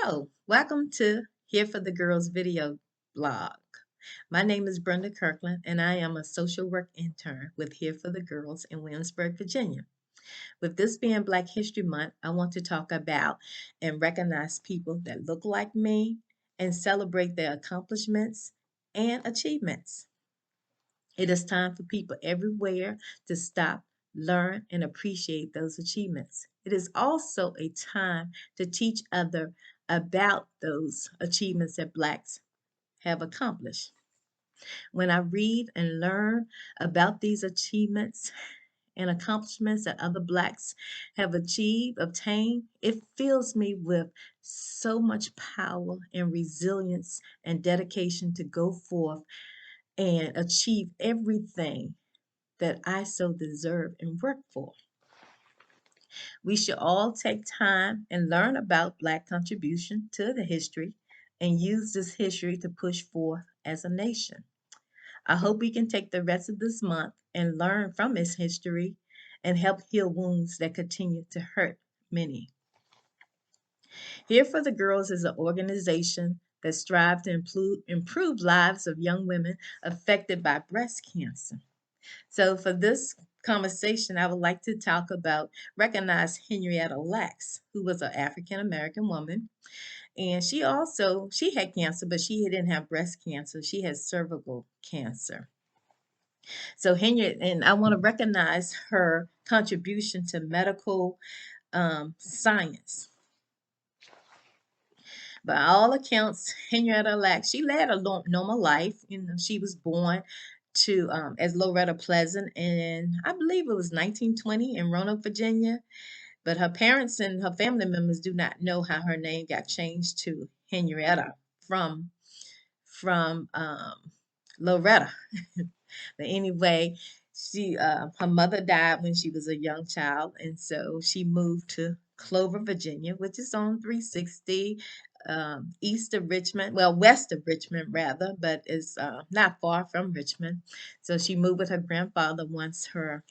Hello, welcome to Here for the Girls video blog. My name is Brenda Kirkland, and I am a social work intern with Here for the Girls in Williamsburg, Virginia. With this being Black History Month, I want to talk about and recognize people that look like me and celebrate their accomplishments and achievements. It is time for people everywhere to stop, learn, and appreciate those achievements. It is also a time to teach others about those achievements that Blacks have accomplished. When I read and learn about these achievements and accomplishments that other Blacks have achieved, obtained, it fills me with so much power and resilience and dedication to go forth and achieve everything that I so deserve and work for. We should all take time and learn about Black contribution to the history and use this history to push forth as a nation. I hope we can take the rest of this month and learn from its history and help heal wounds that continue to hurt many. Here for the Girls is an organization that strives to improve lives of young women affected by breast cancer. So for this conversation, I would like to talk about recognize Henrietta Lacks, who was an African American woman. And she had cancer, but she didn't have breast cancer. She had cervical cancer. So Henrietta, and I want to recognize her contribution to medical science. By all accounts, Henrietta Lacks, she led a normal life. She was born to as Loretta Pleasant, and I believe it was 1920 in Roanoke, Virginia. But her parents and her family members do not know how her name got changed to Henrietta from Loretta. But anyway, her mother died when she was a young child, and so she moved to Clover, Virginia, which is on 360 east of Richmond, well, west of Richmond rather, but is not far from Richmond. So she moved with her grandfather once her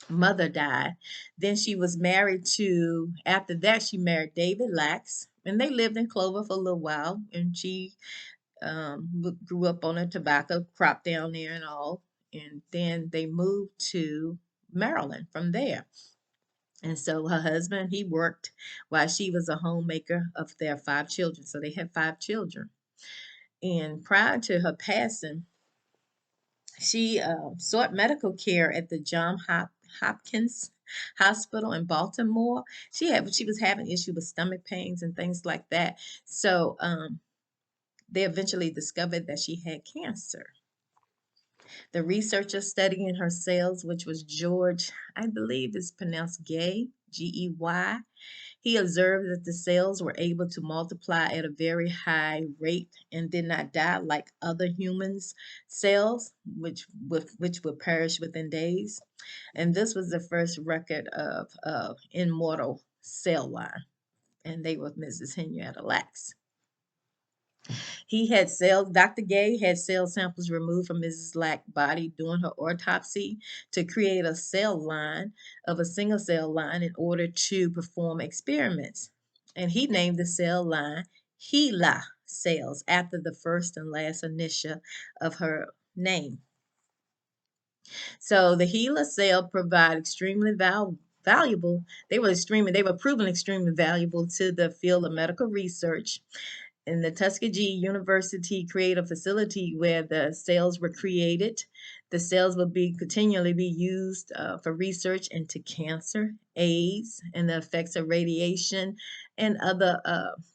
mother died. Then she was married to, after that, she married David Lacks, and they lived in Clover for a little while. And she grew up on a tobacco crop down there and all. And then they moved to Maryland from there. And so her husband, he worked while she was a homemaker of their 5 children. So they had 5 children. And prior to her passing, she sought medical care at the Hopkins Hospital in Baltimore. She was having issue with stomach pains and things like that. So they eventually discovered that she had cancer. The researcher studying her cells, which was George, I believe it's pronounced Gay, Gey, he observed that the cells were able to multiply at a very high rate and did not die like other humans' cells, which would perish within days. And this was the first record of immortal cell line, and they were Mrs. Henrietta Lacks. Dr. Gay had cell samples removed from Mrs. Lack's body during her autopsy to create a cell line of a single cell line in order to perform experiments. And he named the cell line HeLa cells after the first and last initial of her name. So the HeLa cell provide extremely valuable. They were proven extremely valuable to the field of medical research, and the Tuskegee University created a facility where the cells were created. The cells will be continually be used for research into cancer, AIDS, and the effects of radiation and other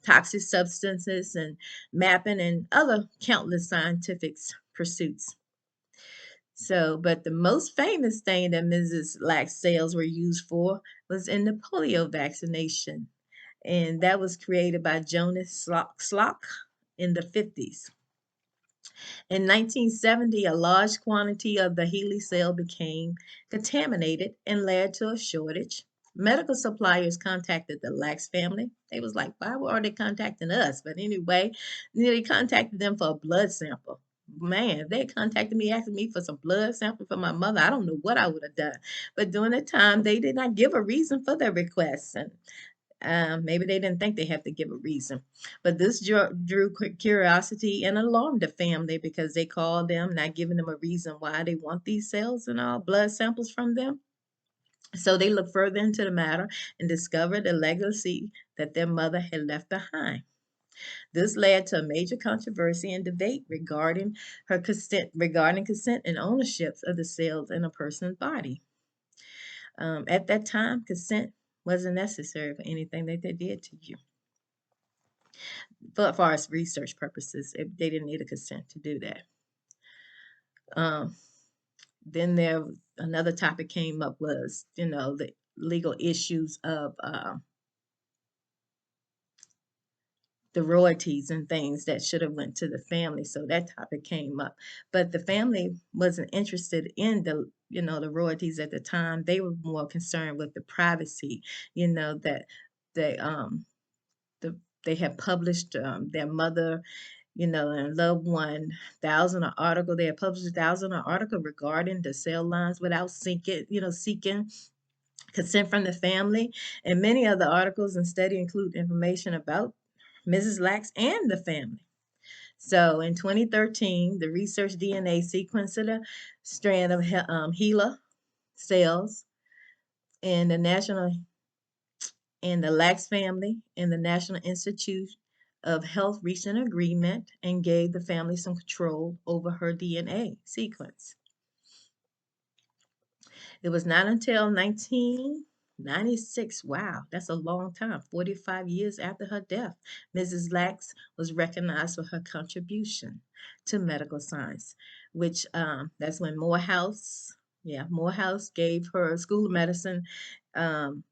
toxic substances, and mapping and other countless scientific pursuits. So, but the most famous thing that Mrs. Lack's cells were used for was in the polio vaccination, and that was created by Jonas Salk in the 50s. In 1970, a large quantity of the HeLa cell became contaminated and led to a shortage. Medical suppliers contacted the Lacks family. They was like, why are they contacting us? But anyway, they contacted them for a blood sample. Man, they contacted me asking me for some blood sample for my mother. I don't know what I would have done. But during the time, they did not give a reason for their request. And Maybe they didn't think they have to give a reason, but this drew curiosity and alarmed the family because they called them, not giving them a reason why they want these cells and all blood samples from them. So they looked further into the matter and discovered the legacy that their mother had left behind. This led to a major controversy and debate regarding consent and ownership of the cells in a person's body. At that time, consent wasn't necessary for anything that they did to you. But as far as research purposes, they didn't need a consent to do that. Um, then another topic came up was, the legal issues of the royalties and things that should have went to the family. So that topic came up, but the family wasn't interested in the royalties at the time. They were more concerned with the privacy, that they the they had published their mother, and loved one thousand an article. They had published 1,000 an article regarding the cell lines without seeking consent from the family. And many other articles and study include information about Mrs. Lax and the family. So in 2013, the research DNA sequenced a strand of HeLa cells in the Lax family, and the National Institute of Health reached an agreement and gave the family some control over her DNA sequence. It was not until 1996, wow, that's a long time, 45 years after her death, Mrs. Lax was recognized for her contribution to medical science, which that's when Morehouse gave her School of Medicine, um,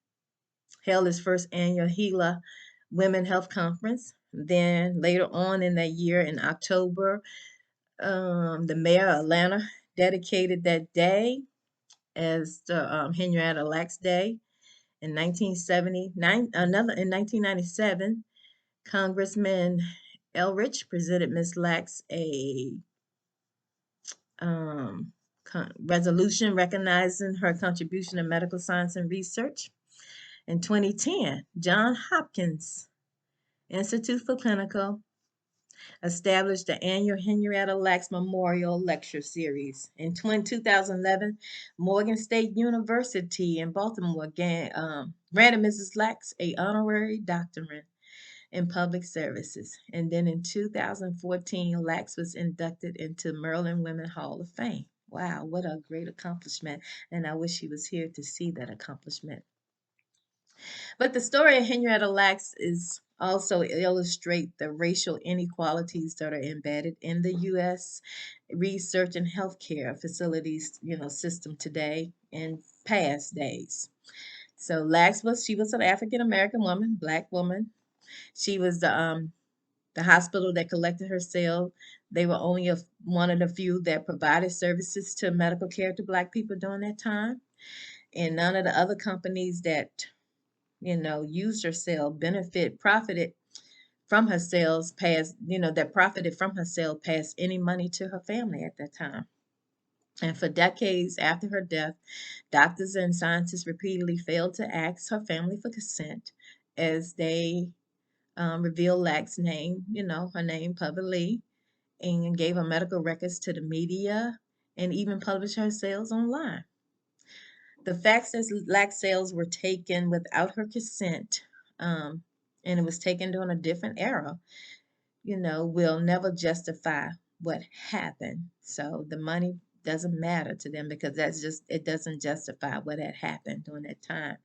held its first annual HeLa Women Health Conference. Then later on in that year, in October, the mayor of Atlanta dedicated that day as the Henrietta Lacks Day. In 1979, in 1997, Congressman Elrich presented Ms. Lax a um, resolution recognizing her contribution to medical science and research. In 2010, John Hopkins Institute for Clinical established the annual Henrietta Lacks Memorial Lecture Series. In 2011, Morgan State University in Baltimore granted Mrs. Lacks a honorary doctorate in public services. And then in 2014, Lacks was inducted into Maryland Women Hall of Fame. Wow, what a great accomplishment. And I wish he was here to see that accomplishment. But the story of Henrietta Lacks is also illustrate the racial inequalities that are embedded in the U.S. research and healthcare facilities, system today and past days. So she was an African American woman, black woman. She was the hospital that collected her cell. They were only one of the few that provided services to medical care to black people during that time. And none of the other companies that used her cell profited from her sales past, that profited from her sale passed any money to her family at that time. And for decades after her death, doctors and scientists repeatedly failed to ask her family for consent as they revealed Lack's name, her name publicly, and gave her medical records to the media and even published her sales online. The facts that Lack's sales were taken without her consent, and it was taken during a different era, will never justify what happened. So the money doesn't matter to them because it doesn't justify what had happened during that time.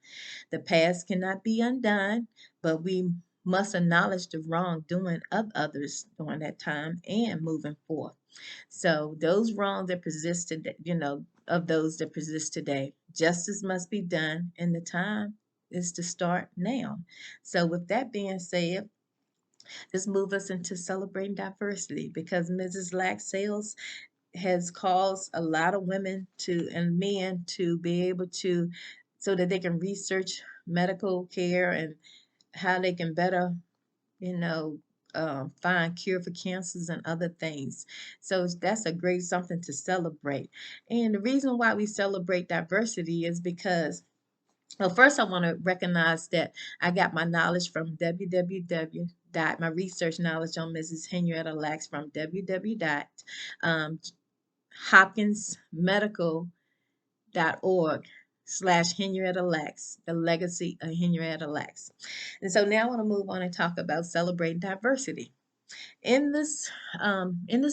The past cannot be undone, but we must acknowledge the wrongdoing of others during that time and moving forth. So those wrongs that persist today, of those that persist today, justice must be done, and the time is to start now. So with that being said, this moves us into celebrating diversity because Mrs. Lack Sales has caused a lot of women and men to be able to, so that they can research medical care and how they can better, you know, find cure for cancers and other things. So that's a great something to celebrate. And the reason why we celebrate diversity is because Well, first, I want to recognize that I got my knowledge from www. My research knowledge on Mrs. Henrietta Lacks from www. Um, hopkinsmedical.org/Henrietta Lacks, the legacy of Henrietta Lacks. And so now I want to move on and talk about celebrating diversity. In this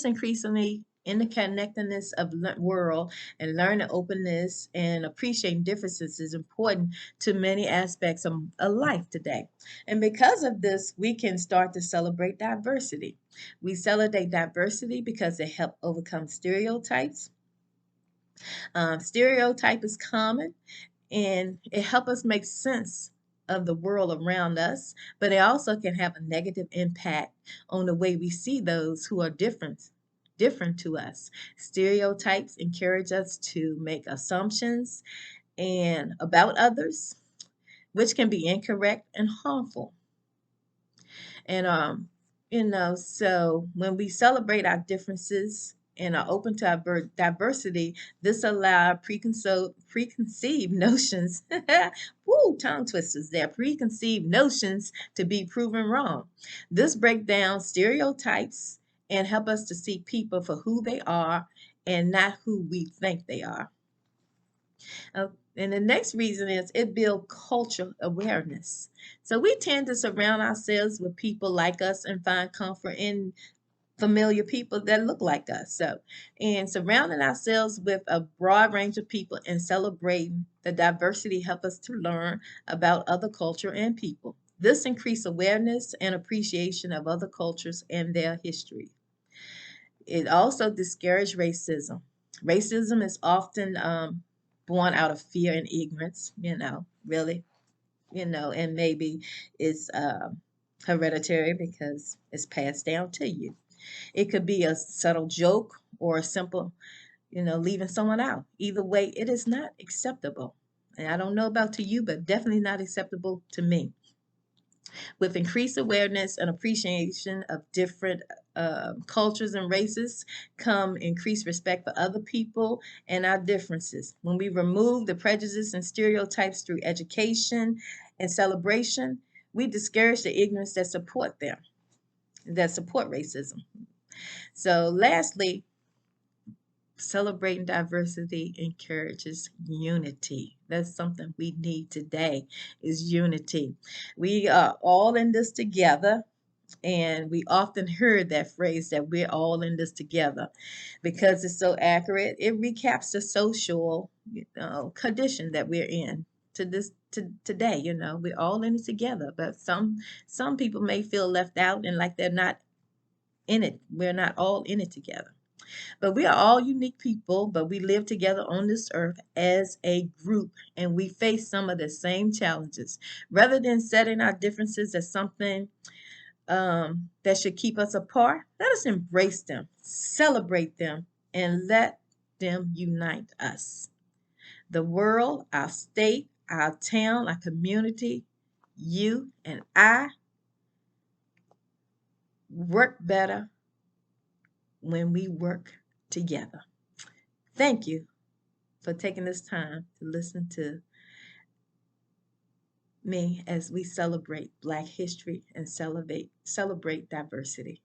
increasingly interconnectedness of world, and learning openness and appreciating differences is important to many aspects of life today. And because of this, we can start to celebrate diversity. We celebrate diversity because it helps overcome stereotypes. Stereotype is common, and it helps us make sense of the world around us, but it also can have a negative impact on the way we see those who are different to us. Stereotypes encourage us to make assumptions and about others, which can be incorrect and harmful. And so when we celebrate our differences and are open to our diversity, this allows preconceived notions, woo, tongue twisters there, preconceived notions to be proven wrong. This break down stereotypes and help us to see people for who they are and not who we think they are. Uh, and the next reason is it builds cultural awareness. So we tend to surround ourselves with people like us and find comfort in familiar people that look like us. So, and surrounding ourselves with a broad range of people and celebrating the diversity help us to learn about other culture and people. This increase awareness and appreciation of other cultures and their history. It also discourages racism. Racism is often born out of fear and ignorance, really, and maybe it's hereditary because it's passed down to you. It could be a subtle joke or a simple, leaving someone out. Either way, it is not acceptable. And I don't know about to you, but definitely not acceptable to me. With increased awareness and appreciation of different cultures and races come increased respect for other people and our differences. When we remove the prejudices and stereotypes through education and celebration, we discourage the ignorance that support racism. So lastly, celebrating diversity encourages unity. That's something we need today is unity. We are all in this together, and we often heard that phrase that we're all in this together because it's so accurate. It recaps the social, condition that we're in today. We're all in it together, but some people may feel left out and like they're not in it. We're not all in it together. But we are all unique people, but we live together on this earth as a group, and we face some of the same challenges. Rather than setting our differences as something that should keep us apart, let us embrace them, celebrate them, and let them unite us. The world, our state, our town, our community, you and I work better when we work together. Thank you for taking this time to listen to me as we celebrate Black history and celebrate diversity.